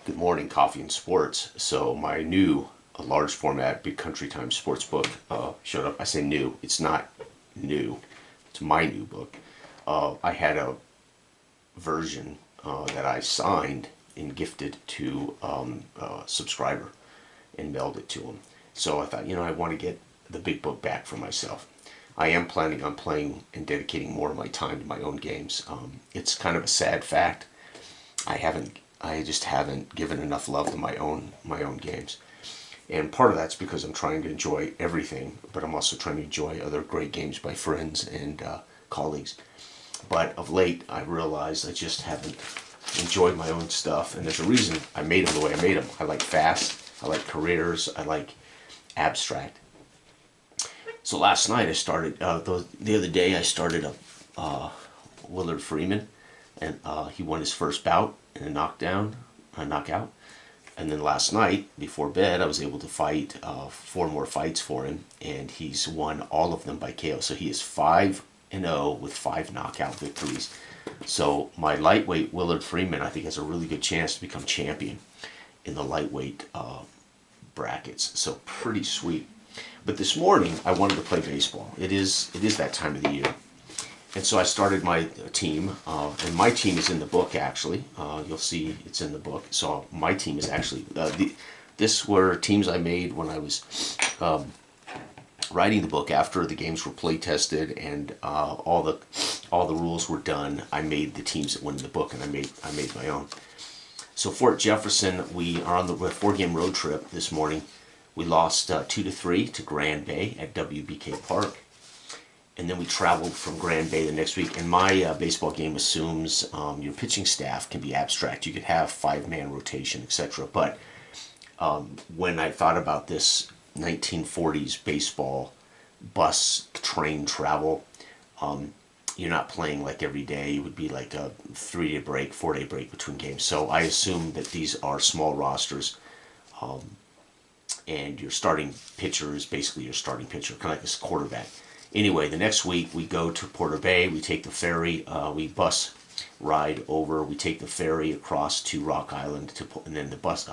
Good morning, Coffee and Sports. So my new large format Big Country Times sports book showed up. I say new. It's not new. It's my new book. I had a version that I signed and gifted to a subscriber and mailed it to him. So I thought, I want to get the big book back for myself. I am planning on playing and dedicating more of my time to my own games. It's kind of a sad fact. I just haven't given enough love to my own games. And part of that's because I'm trying to enjoy everything, but I'm also trying to enjoy other great games by friends and colleagues. But of late, I realized I just haven't enjoyed my own stuff, and there's a reason I made them the way I made them. I like fast, I like careers, I like abstract. So last night I started, the other day I started Willard Freeman, and he won his first bout in a knockout. And then last night, before bed, I was able to fight 4 more fights for him, and he's won all of them by KO. So he is 5-0 with 5 knockout victories. So my lightweight Willard Freeman, I think, has a really good chance to become champion in the lightweight brackets. So pretty sweet. But this morning, I wanted to play baseball. It is that time of the year. And so I started my team, and my team is in the book, actually. You'll see it's in the book. So my team is actually, this were teams I made when I was writing the book after the games were play tested and all the rules were done. I made the teams that went in the book, and I made my own. So Fort Jefferson, we are on the 4-game road trip this morning. We lost 2-3 to Grand Bay at WBK Park. And then we traveled from Grand Bay the next week. And my baseball game assumes your pitching staff can be abstract. You could have 5-man rotation, etc. But when I thought about this 1940s baseball bus train travel, you're not playing like every day. It would be like a 3-day break, 4-day break between games. So I assume that these are small rosters. And your starting pitcher is basically your starting pitcher, kind of like this quarterback. Anyway, the next week we go to Porter Bay. We take the ferry. We bus ride over. We take the ferry across to Rock Island, and then the bus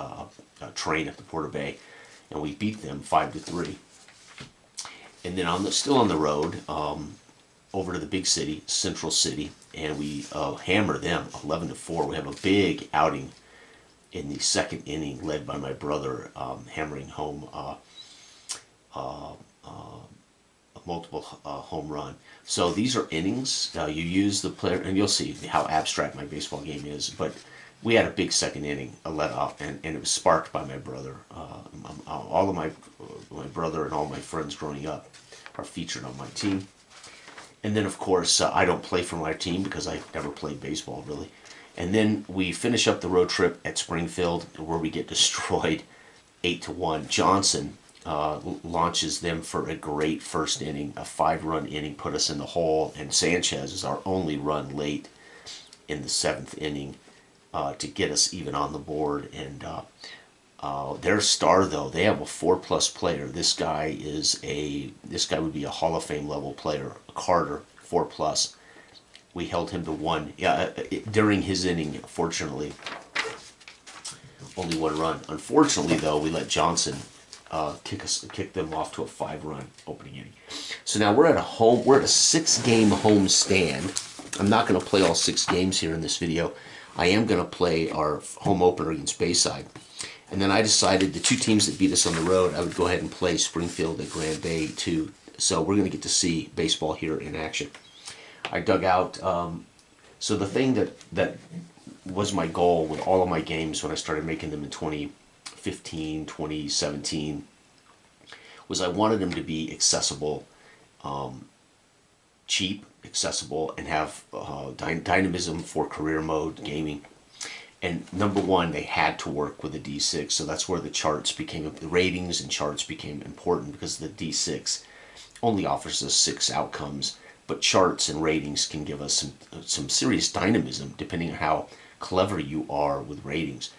train up to Porter Bay, and we beat them 5-3. And then still on the road, over to the big city, Central City, and we hammer them 11-4. We have a big outing in the second inning, led by my brother, hammering home multiple home run. So these are innings. You use the player, and you'll see how abstract my baseball game is. But we had a big second inning, a let off, and it was sparked by my brother. All of my brother and all my friends growing up are featured on my team. And then, of course, I don't play for my team because I never played baseball, really. And then we finish up the road trip at Springfield, where we get destroyed 8-1. Johnson launches them for a great first inning, a 5-run inning, put us in the hole, and Sanchez is our only run late in the 7th inning to get us even on the board. And their star, though, they have a 4+ player. This guy would be a Hall of Fame level player, Carter, 4+. We held him to 1. During his inning, fortunately, only 1 run. Unfortunately, though, we let Johnson kick them off to a 5-run opening inning. So now we're at a 6-game home stand. I'm not going to play all 6 games here in this video. I am going to play our home opener against Bayside. And then I decided the 2 teams that beat us on the road, I would go ahead and play Springfield and Grand Bay too. So we're going to get to see baseball here in action. I dug out, so the thing that was my goal with all of my games when I started making them in 2015, 2017, was I wanted them to be accessible, cheap, accessible, and have dynamism for career mode gaming. And number one, they had to work with a D6, so that's where the ratings and charts became important, because the D6 only offers us 6 outcomes, but charts and ratings can give us some serious dynamism depending on how clever you are with ratings.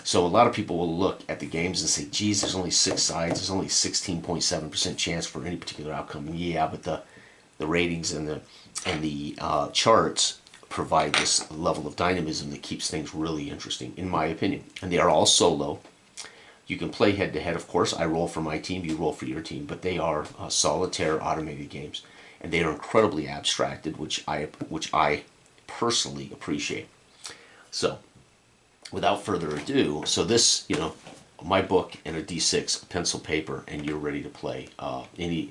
So a lot of people will look at the games and say, geez, there's only 6 sides, there's only 16.7% chance for any particular outcome. And yeah, but the ratings and the charts provide this level of dynamism that keeps things really interesting, in my opinion. And they are all solo. You can play head to head, of course. I roll for my team, you roll for your team, but they are solitaire automated games, and they are incredibly abstracted, which I personally appreciate. So, without further ado, so this, my book and a D6, pencil, paper, and you're ready to play any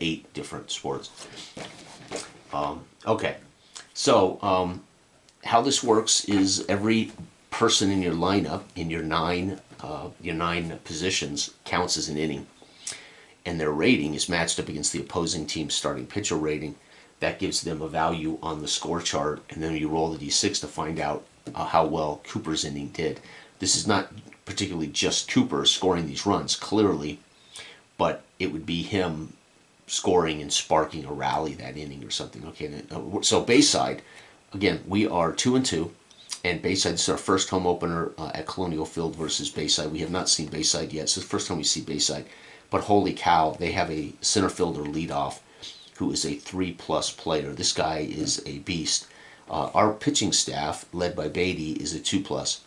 8 different sports. Okay, so how this works is every person in your lineup, in your nine positions, counts as an inning, and their rating is matched up against the opposing team's starting pitcher rating. That gives them a value on the score chart, and then you roll the d6 to find out how well Cooper's inning did. This is not particularly just Cooper scoring these runs, clearly, but it would be him scoring and sparking a rally that inning or something. Okay, so Bayside, again, we are 2-2, and Bayside, this is our first home opener at Colonial Field versus Bayside. We have not seen Bayside yet, so it's the first time we see Bayside. But holy cow, they have a center fielder leadoff who is a 3+ player. This guy is a beast. Our pitching staff, led by Beatty, is a 2+.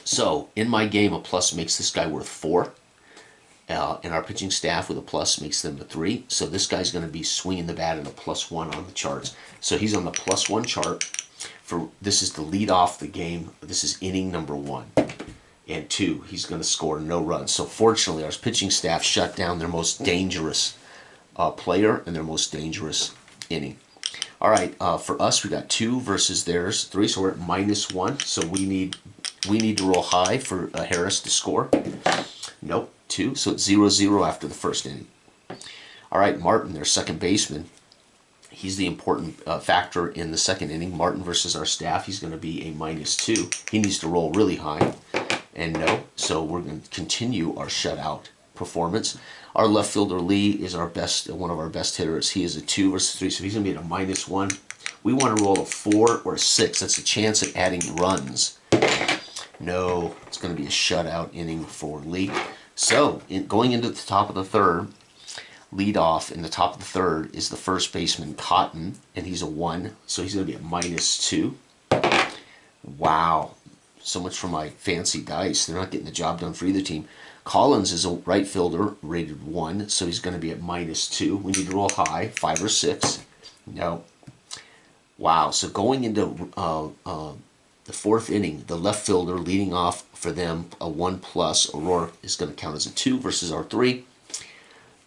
So in my game, a plus makes this guy worth 4. And our pitching staff with a plus makes them a 3. So this guy's going to be swinging the bat at a +1 on the charts. So he's on the +1 chart. This is to lead off the game. This is inning number 1 and 2. He's going to score no runs. So fortunately, our pitching staff shut down their most dangerous player and their most dangerous inning. All right, for us, we got 2 versus theirs 3, so we're at -1. So we need to roll high for Harris to score. Nope, 2. So it's 0-0 after the first inning. All right, Martin, their second baseman. He's the important factor in the second inning. Martin versus our staff, he's going to be a -2. He needs to roll really high, and no. So we're going to continue our shutout performance. Our left fielder Lee is one of our best hitters. He is a 2 versus 3, so he's going to be at a -1. We want to roll a 4 or a 6. That's a chance at adding runs. No, it's going to be a shutout inning for Lee. So, going into the top of the third, lead off in the top of the third is the first baseman, Cotton, and he's a 1, so he's going to be a -2. Wow, so much for my fancy dice. They're not getting the job done for either team. Collins is a right fielder, rated 1, so he's going to be at -2. We need to roll high, 5 or 6. No. Wow, so going into the fourth inning, the left fielder leading off for them, a 1+, O'Rourke, is going to count as a 2 versus our 3.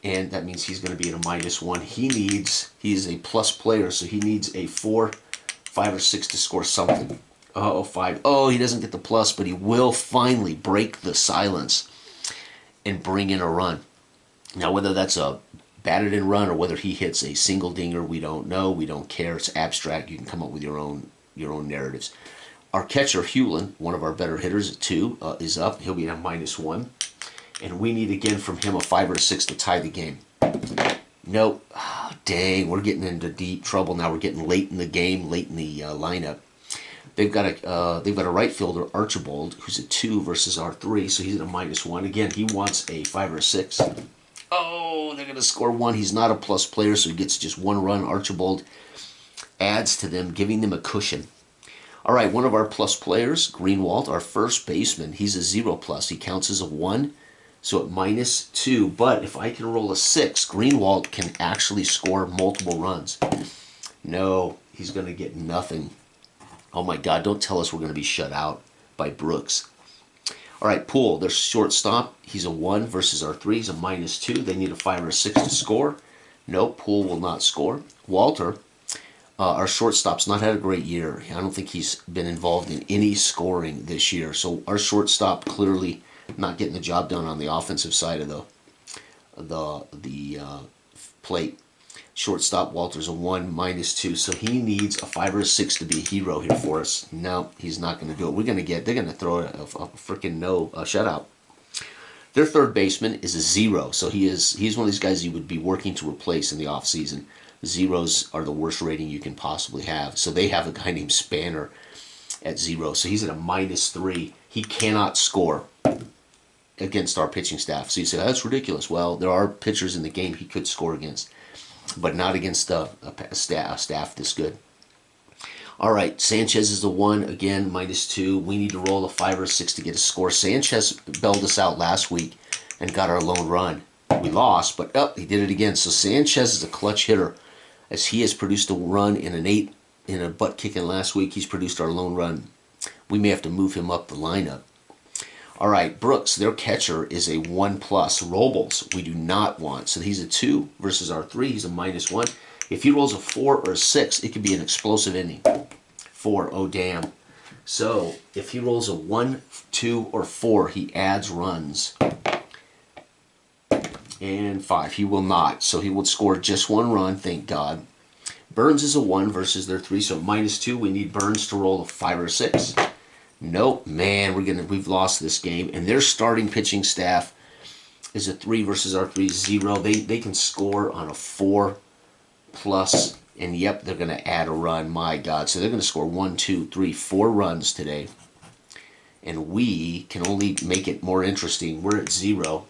And that means he's going to be at a -1. He is a plus player, so he needs a 4, 5, or 6 to score something. Oh, 5. Oh, he doesn't get the plus, but he will finally break the silence and bring in a run. Now, whether that's a batted in run or whether he hits a single dinger, we don't know. We don't care. It's abstract. You can come up with your own narratives. Our catcher, Hewlin, one of our better hitters at 2, is up. He'll be at a -1. And we need again from him a 5 or a 6 to tie the game. Nope. Oh, dang, we're getting into deep trouble now. We're getting late in the game, late in the lineup. They've got a right fielder, Archibald, who's a 2 versus our 3, so he's at a -1. Again, he wants a 5 or a 6. Oh, they're going to score 1. He's not a plus player, so he gets just 1 run. Archibald adds to them, giving them a cushion. All right, one of our plus players, Greenwald, our first baseman, he's a 0+. He counts as a 1, so at -2. But if I can roll a 6, Greenwald can actually score multiple runs. No, he's going to get nothing. Oh my God, don't tell us we're going to be shut out by Brooks. All right, Poole, their shortstop, he's a 1 versus our 3. He's a -2. They need a 5 or a 6 to score. No, Poole will not score. Walter, our shortstop's not had a great year. I don't think he's been involved in any scoring this year. So our shortstop clearly not getting the job done on the offensive side of the plate. Shortstop Walter's a 1, -2, so he needs a 5 or a 6 to be a hero here for us. No, he's not going to do it. They're going to throw a freaking shutout. Their third baseman is a 0, so he's one of these guys you would be working to replace in the off season. Zeros are the worst rating you can possibly have. So they have a guy named Spanner at 0, so he's at a -3. He cannot score against our pitching staff. So you say, that's ridiculous. Well, there are pitchers in the game he could score against, but not against a staff this good. All right, Sanchez is the 1, again, -2. We need to roll a 5 or 6 to get a score. Sanchez bailed us out last week and got our lone run. We lost, but he did it again. So Sanchez is a clutch hitter, as he has produced a run in an 8 in a butt kicking last week. He's produced our lone run. We may have to move him up the lineup. All right, Brooks, their catcher is a 1+. Robles, we do not want. So he's a 2 versus our 3. He's a -1. If he rolls a 4 or a 6, it could be an explosive inning. 4, oh damn. So if he rolls a 1, 2, or 4, he adds runs. And 5, he will not. So he would score just 1 run, thank God. Burns is a 1 versus their 3, so -2. We need Burns to roll a 5 or 6. Nope, man, we've lost this game. And their starting pitching staff is a 3 versus our 3, 0. They can score on a 4+, and yep, they're going to add a run. My God, so they're going to score 1, 2, 3, 4 runs today. And we can only make it more interesting. We're at 0,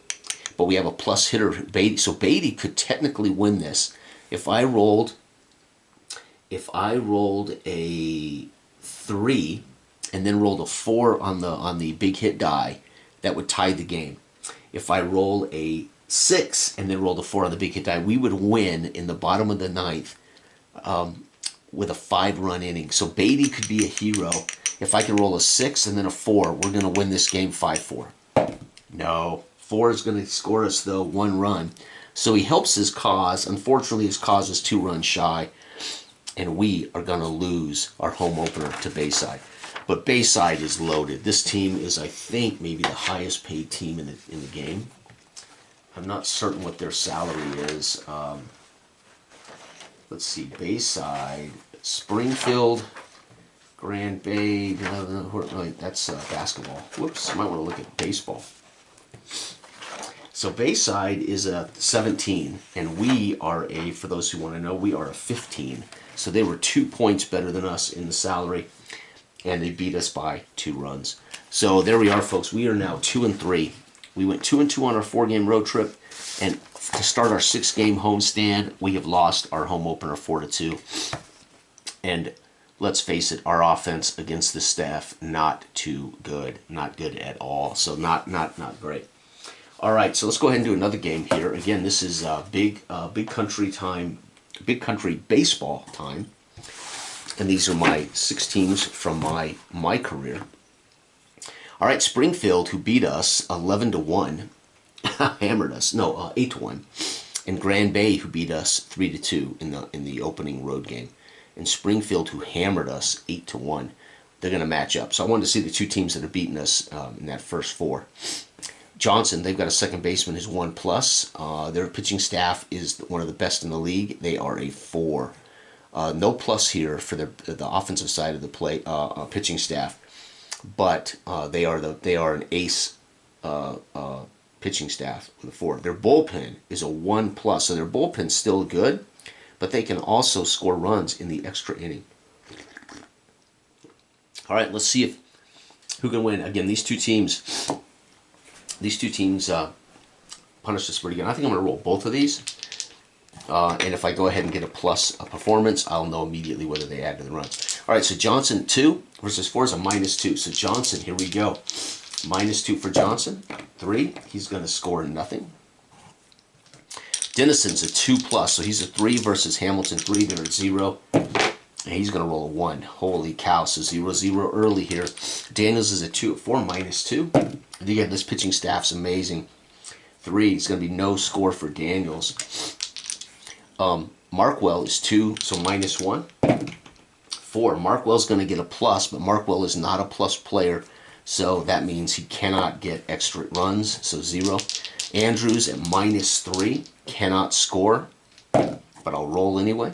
but we have a plus hitter, Beatty. So Beatty could technically win this. If I rolled a 3 and then rolled a 4 on the big hit die, that would tie the game. If I roll a 6 and then rolled a 4 on the big hit die, we would win in the bottom of the 9th with a 5-run inning. So Beatty could be a hero. If I can roll a 6 and then a 4, we're going to win this game 5-4. No, 4 is going to score us, though, 1 run. So he helps his cause. Unfortunately, his cause is 2 runs shy, and we are going to lose our home opener to Bayside. But Bayside is loaded. This team is, I think, maybe the highest paid team in the game. I'm not certain what their salary is. Let's see, Bayside, Springfield, Grand Bay. That's basketball. Whoops, might want to look at baseball. So Bayside is a 17, and we are a, for those who want to know, we are a 15. So they were 2 points better than us in the salary, and they beat us by 2 runs. So there we are, folks. We are now 2-3. We went 2-2 on our 4-game road trip, and to start our 6-game homestand, we have lost our home opener 4-2. And let's face it, our offense against the staff, not too good. Not good at all. So not great. All right, so let's go ahead and do another game here. Again, this is big country time, big country baseball time. And these are my 6 teams from my career. All right, Springfield, who beat us 11-1, hammered us. No, 8-1, and Grand Bay, who beat us 3-2 in the opening road game, and Springfield, who hammered us 8-1. They're going to match up. So I wanted to see the 2 teams that have beaten us in that first 4. Johnson, they've got a second baseman who's 1+. Their pitching staff is one of the best in the league. They are a 4. No plus here for the offensive side of the play pitching staff, but they are an ace pitching staff with a 4. Their bullpen is a 1+, so their bullpen's still good, but they can also score runs in the extra inning. All right, let's see who can win. Again, these two teams punished us pretty good. I think I'm going to roll both of these. And if I go ahead and get a performance, I'll know immediately whether they add to the run. All right, so Johnson 2 versus 4 is a -2. So Johnson, here we go. -2 for Johnson. 3, he's going to score nothing. Dennison's a 2+, so he's a 3 versus Hamilton 3. They're at 0. And he's going to roll a 1. Holy cow, so 0-0 early here. Daniels is a 2 at 4, -2. And again, this pitching staff's amazing. 3, it's going to be no score for Daniels. Markwell is 2, so -1. 4, Markwell's going to get a plus, but Markwell is not a plus player, so that means he cannot get extra runs, so 0. Andrews at -3, cannot score, but I'll roll anyway.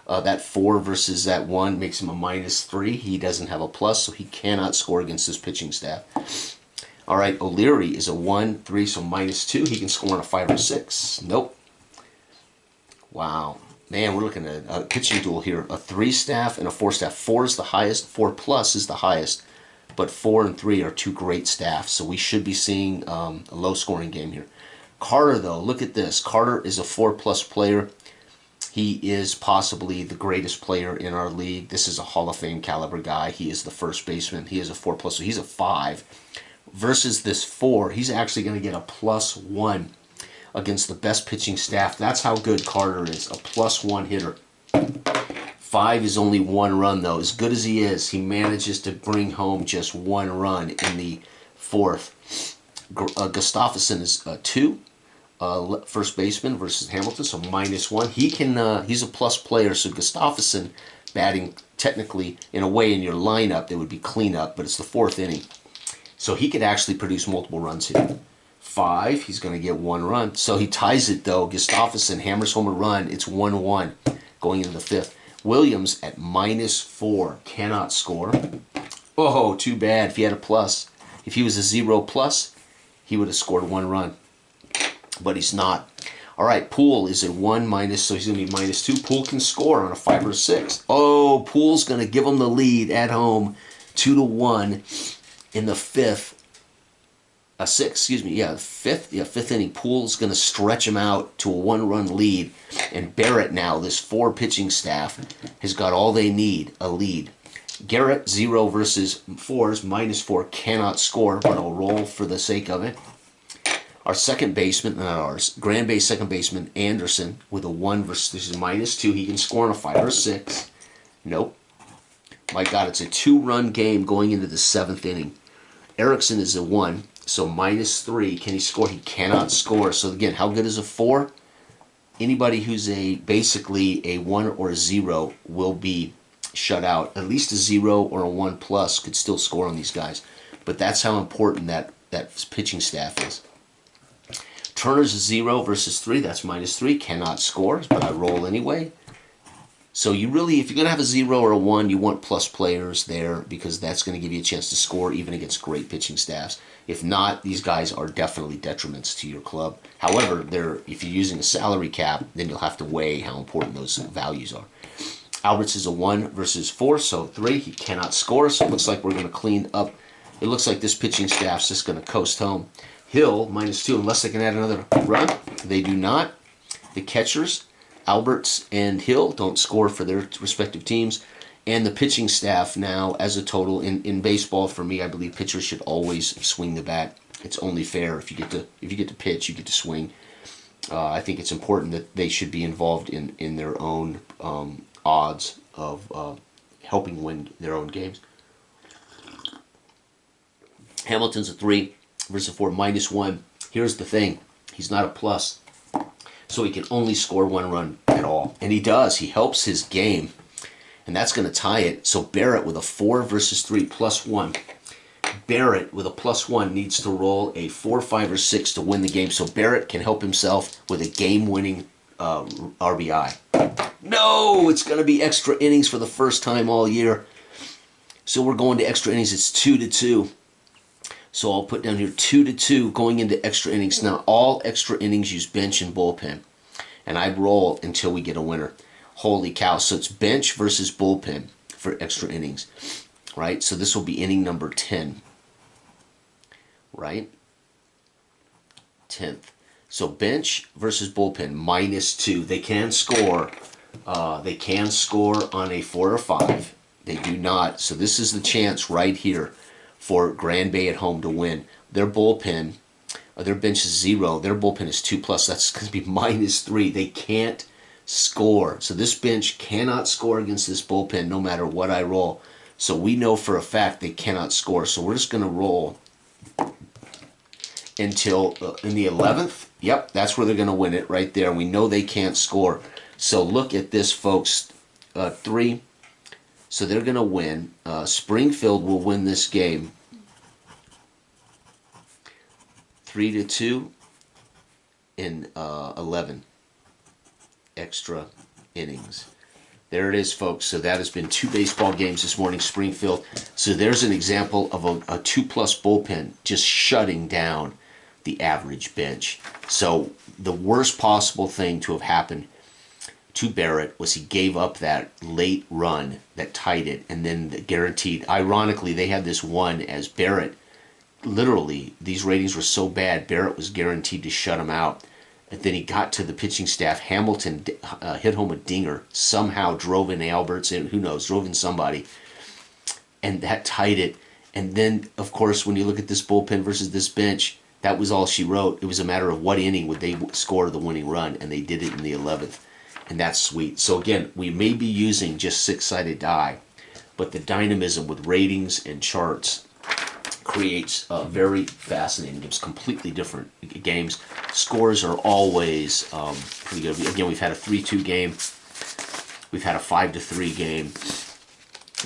That 4 versus that 1 makes him a -3. He doesn't have a plus, so he cannot score against this pitching staff. All right, O'Leary is a 1, 3, so -2. He can score on a 5 or 6. Nope. Wow. Man, we're looking at a pitching duel here. A 3 staff and a 4 staff. 4 is the highest. 4+ is the highest. But 4 and 3 are 2 great staffs. So we should be seeing a low-scoring game here. Carter, though, look at this. Carter is a 4+ player. He is possibly the greatest player in our league. This is a Hall of Fame caliber guy. He is the first baseman. He is a 4+, so he's a 5. Versus this 4, he's actually going to get a +1 against the best pitching staff. That's how good Carter is, a +1 hitter. 5 is only 1 run, though. As good as he is, he manages to bring home just 1 run in the 4th. Gustafsson is 2. First baseman versus Hamilton, so -1. He's a plus player, so Gustafsson batting technically in a way in your lineup that would be cleanup, but it's the 4th inning. So he could actually produce multiple runs here. 5, he's going to get 1 run. So he ties it though. Gustafsson hammers home a run. It's 1-1 going into the 5th. Williams at -4 cannot score. Oh, too bad. If he had a plus, if he was a 0+, he would have scored 1 run. But he's not. All right, Poole is at 1-, so he's going to be -2. Poole can score on a 5 or 6. Oh, Poole's going to give him the lead at home, 2-1 in the 5th. 5th inning. Poole's going to stretch him out to a 1-run lead. And Barrett now, this 4 pitching staff, has got all they need, a lead. Garrett, 0 versus 4s, -4, cannot score, but I'll roll for the sake of it. Our second baseman, not ours, Grand Bay second baseman, Anderson, with a 1 versus, this is -2. He can score on a 5 or 6. Nope. My God, it's a 2-run game going into the 7th inning. Erickson is a 1, so -3. Can he score? He cannot score. So again, how good is a 4? Anybody who's basically a 1 or a 0 will be shut out. At least a 0 or a 1+ could still score on these guys. But that's how important that pitching staff is. Turner's a 0 versus 3. That's -3. Cannot score, but I roll anyway. So you really, if you're going to have a 0 or a 1, you want plus players there because that's going to give you a chance to score even against great pitching staffs. If not, these guys are definitely detriments to your club. However, if you're using a salary cap, then you'll have to weigh how important those values are. Alberts is a 1 versus 4, so 3. He cannot score, so it looks like we're going to clean up. It looks like this pitching staff's just going to coast home. Hill, -2, unless they can add another run. They do not. The catchers, Alberts and Hill, don't score for their respective teams. And the pitching staff now, as a total, in baseball, for me, I believe pitchers should always swing the bat. It's only fair. If you get to pitch, you get to swing. I think it's important that they should be involved in their own odds of helping win their own games. Hamilton's a 3 versus 4, -1. Here's the thing. He's not a plus. So he can only score 1 run at all. And he does. He helps his game. And that's going to tie it. So Barrett with a 4 versus 3, +1. Barrett with a +1 needs to roll a 4, 5, or 6 to win the game. So Barrett can help himself with a game-winning RBI. No! It's going to be extra innings for the first time all year. So we're going to extra innings. It's 2-2. So I'll put down here 2-2 going into extra innings. Now all extra innings use bench and bullpen. And I roll until we get a winner. Holy cow. So it's bench versus bullpen for extra innings. Right? So this will be inning number 10. Right? 10th. So bench versus bullpen, -2. They can score. They can score on a 4 or 5. They do not. So this is the chance right here for Grand Bay at home to win. Their bullpen, their bench is 0. Their bullpen is 2+. That's going to be -3. They can't score. So this bench cannot score against this bullpen no matter what I roll. So we know for a fact they cannot score. So we're just going to roll until in the 11th. Yep, that's where they're going to win it right there. We know they can't score. So look at this, folks. 3. So they're going to win. Springfield will win this game 3-2 in 11 extra innings. There it is, folks. So that has been 2 baseball games this morning, Springfield. So there's an example of a 2+ bullpen just shutting down the average bench. So the worst possible thing to have happened to Barrett was he gave up that late run that tied it, and then the guaranteed. Ironically, they had this one as Barrett. Literally, these ratings were so bad, Barrett was guaranteed to shut him out. And then he got to the pitching staff. Hamilton hit home a dinger, somehow drove in Alberts, and who knows, drove in somebody, and that tied it. And then, of course, when you look at this bullpen versus this bench, that was all she wrote. It was a matter of what inning would they score the winning run, and they did it in the 11th. And that's sweet. So again, we may be using just six-sided die, but the dynamism with ratings and charts creates very fascinating games, completely different games. Scores are always pretty good. Again, we've had a 3-2 game. We've had a 5-3 game.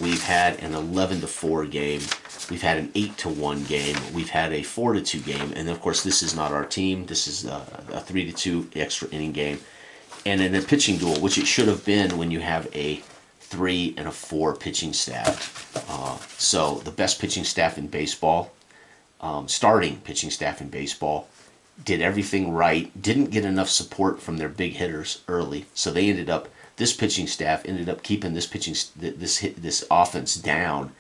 We've had an 11-4 game. We've had an 8-1 game. We've had a 4-2 game. And of course, this is not our team. This is a 3-2 extra inning game. And in a pitching duel, which it should have been when you have a 3 and a 4 pitching staff. So the best pitching staff in baseball, starting pitching staff in baseball, did everything right, didn't get enough support from their big hitters early. So they ended up, this pitching staff ended up keeping this offense down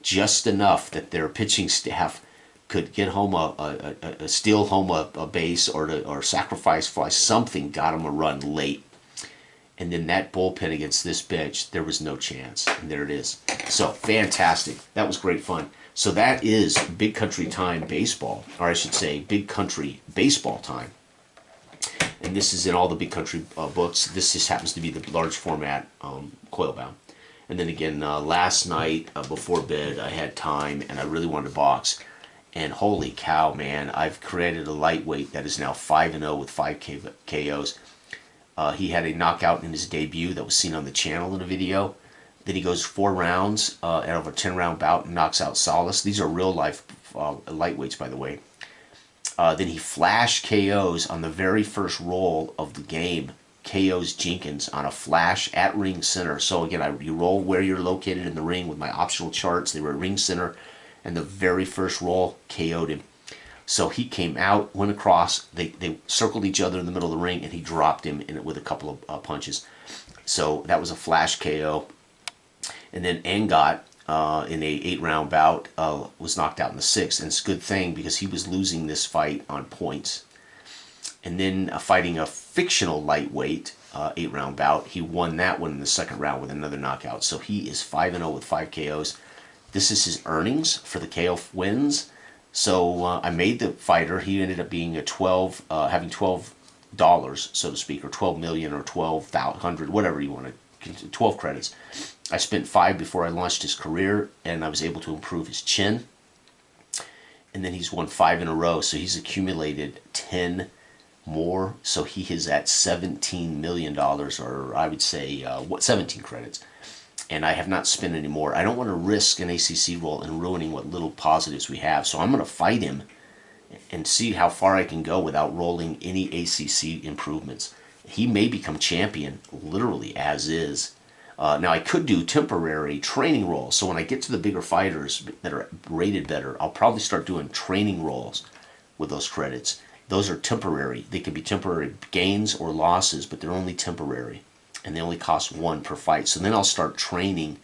just enough that their pitching staff could get home steal home a base or sacrifice fly, something got them a run late. And then that bullpen against this bench, there was no chance. And there it is. So fantastic. That was great fun. So that is Big Country Time baseball, or I should say Big Country baseball time. And this is in all the Big Country books. This just happens to be the large format coil bound. And then again, last night before bed, I had time and I really wanted to box. And holy cow, man, I've created a lightweight that is now 5-0 with 5 KOs. He had a knockout in his debut that was seen on the channel in a video. Then he goes 4 rounds out of a 10-round bout and knocks out Salas. These are real-life lightweights, by the way. Then he flash KOs on the very first roll of the game. KOs Jenkins on a flash at ring center. So again, you roll where you're located in the ring with my optional charts. They were at ring center, and the very first roll KO'd him. So he came out, went across, they circled each other in the middle of the ring, and he dropped him in it with a couple of punches. So that was a flash KO. And then Angot, in a 8-round bout, was knocked out in the 6th. And it's a good thing because he was losing this fight on points. And then fighting a fictional lightweight 8-round bout, he won that one in the 2nd round with another knockout. So he is 5-0 with 5 KOs. This is his earnings for the KO wins. So I made the fighter. He ended up being having $12, so to speak, or 12 million or 12,000, whatever you want to, 12 credits. I spent 5 before I launched his career, and I was able to improve his chin. And then he's won 5 in a row, so he's accumulated 10 more. So he is at $17 million, or I would say 17 credits. And I have not spent any more. I don't want to risk an ACC roll and ruining what little positives we have. So I'm going to fight him and see how far I can go without rolling any ACC improvements. He may become champion, literally, as is. Now, I could do temporary training rolls. So when I get to the bigger fighters that are rated better, I'll probably start doing training rolls with those credits. Those are temporary. They can be temporary gains or losses, but they're only temporary. And they only cost 1 per fight. So then I'll start training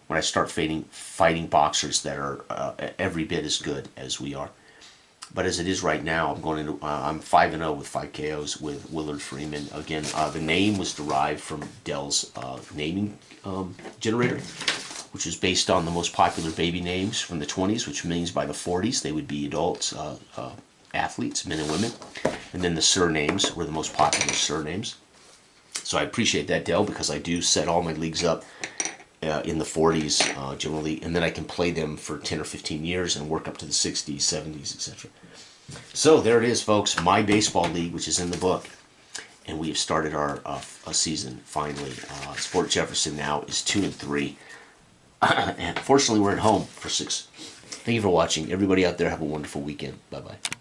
when I start fighting boxers that are every bit as good as we are. But as it is right now, I'm 5-0 with 5 KOs with Willard Freeman. Again, the name was derived from Dell's naming generator, which was based on the most popular baby names from the 20s, which means by the 40s they would be adults, athletes, men and women. And then the surnames were the most popular surnames. So I appreciate that, Dell, because I do set all my leagues up in the 40s generally, and then I can play them for 10 or 15 years and work up to the 60s, 70s, etc. So there it is, folks, my baseball league, which is in the book, and we have started our season finally. Sport Jefferson now is 2-3, and fortunately we're at home for 6. Thank you for watching. Everybody out there, have a wonderful weekend. Bye-bye.